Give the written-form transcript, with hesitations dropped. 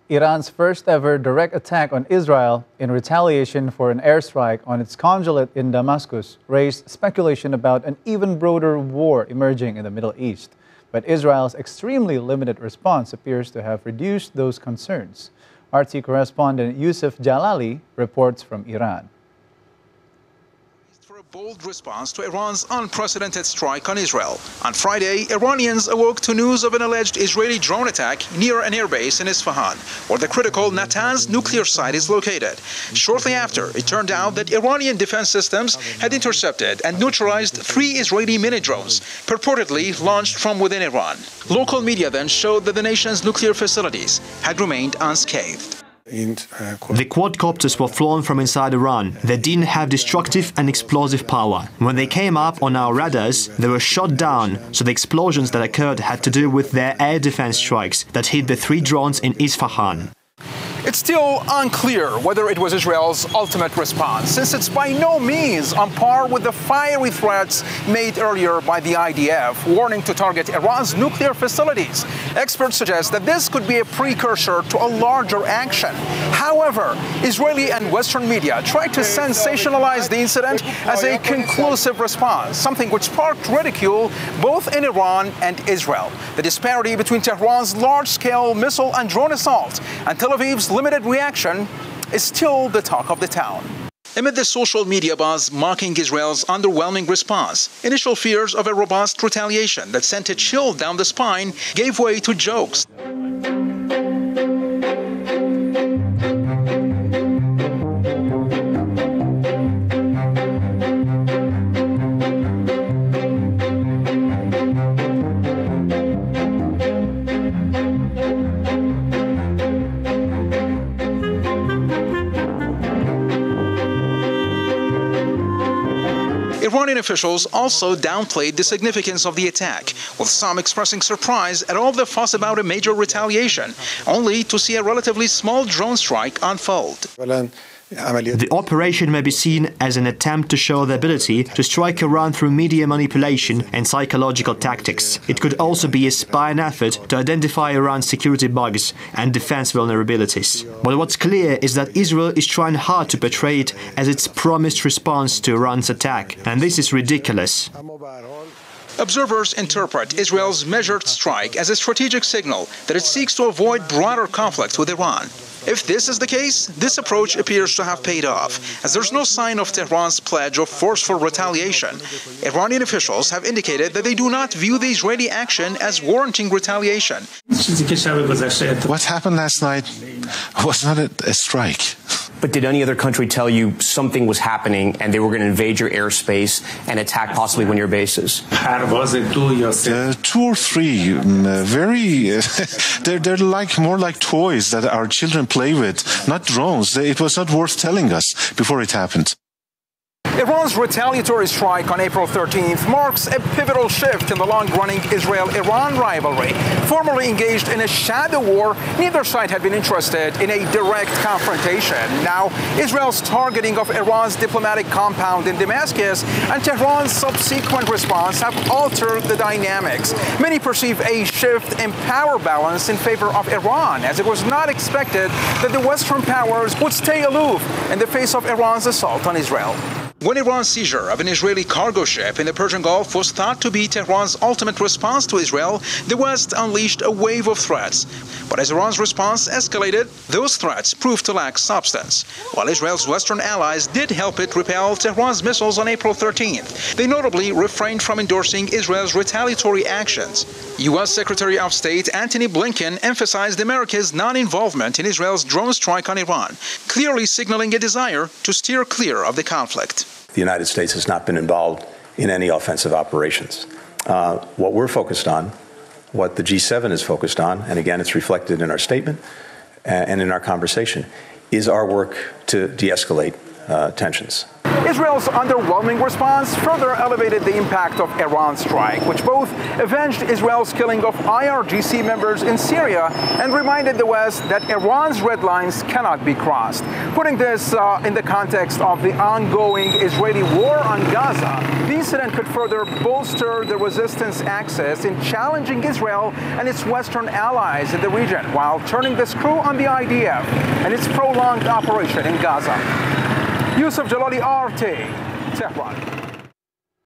Iran's first ever direct attack on Israel in retaliation for an airstrike on its consulate in Damascus raised speculation about an even broader war emerging in the Middle East. But Israel's extremely limited response appears to have reduced those concerns. RT correspondent Yusuf Jalali reports from Iran. For a bold response to Iran's unprecedented strike on Israel. On Friday, Iranians awoke to news of an alleged Israeli drone attack near an airbase in Isfahan, where the critical Natanz nuclear site is located. Shortly after, it turned out that Iranian defense systems had intercepted and neutralized 3 Israeli mini-drones, purportedly launched from within Iran. Local media then showed that the nation's nuclear facilities had remained unscathed. The quadcopters were flown from inside Iran. They didn't have destructive and explosive power. When they came up on our radars, they were shot down, so the explosions that occurred had to do with their air defense strikes that hit the 3 drones in Isfahan. It's still unclear whether it was Israel's ultimate response, since it's by no means on par with the fiery threats made earlier by the IDF, warning to target Iran's nuclear facilities. Experts suggest that this could be a precursor to a larger action. However, Israeli and Western media tried to sensationalize the incident as a conclusive response, something which sparked ridicule both in Iran and Israel. The disparity between Tehran's large-scale missile and drone assault and Tel Aviv's limited reaction is still the talk of the town. Amid the social media buzz mocking Israel's underwhelming response, initial fears of a robust retaliation that sent a chill down the spine gave way to jokes. Iranian officials also downplayed the significance of the attack, with some expressing surprise at all the fuss about a major retaliation, only to see a relatively small drone strike unfold. The operation may be seen as an attempt to show the ability to strike Iran through media manipulation and psychological tactics. It could also be a spying effort to identify Iran's security bugs and defense vulnerabilities. But what's clear is that Israel is trying hard to portray it as its promised response to Iran's attack, and this is ridiculous. Observers interpret Israel's measured strike as a strategic signal that it seeks to avoid broader conflict with Iran. If this is the case, this approach appears to have paid off, as there's no sign of Tehran's pledge of forceful retaliation. Iranian officials have indicated that they do not view the Israeli action as warranting retaliation. What happened last night was not a strike. But did any other country tell you something was happening and they were going to invade your airspace and attack possibly one of your bases? 2 or 3, they're like more like toys that our children play with, not drones. It was not worth telling us before it happened. Iran's retaliatory strike on April 13th marks a pivotal shift in the long-running Israel-Iran rivalry. Formerly engaged in a shadow war, neither side had been interested in a direct confrontation. Now, Israel's targeting of Iran's diplomatic compound in Damascus and Tehran's subsequent response have altered the dynamics. Many perceive a shift in power balance in favor of Iran, as it was not expected that the Western powers would stay aloof in the face of Iran's assault on Israel. When Iran's seizure of an Israeli cargo ship in the Persian Gulf was thought to be Tehran's ultimate response to Israel, the West unleashed a wave of threats. But as Iran's response escalated, those threats proved to lack substance. While Israel's Western allies did help it repel Tehran's missiles on April 13th, they notably refrained from endorsing Israel's retaliatory actions. U.S. Secretary of State Antony Blinken emphasized America's non-involvement in Israel's drone strike on Iran, clearly signaling a desire to steer clear of the conflict. The United States has not been involved in any offensive operations. What we're focused on, what the G7 is focused on, and again, it's reflected in our statement and in our conversation, is our work to de-escalate tensions. Israel's underwhelming response further elevated the impact of Iran's strike, which both avenged Israel's killing of IRGC members in Syria and reminded the West that Iran's red lines cannot be crossed. Putting this in the context of the ongoing Israeli war on Gaza, the incident could further bolster the resistance axis in challenging Israel and its Western allies in the region, while turning the screw on the IDF and its prolonged operation in Gaza. Yusuf Jalali, RT, Tehran.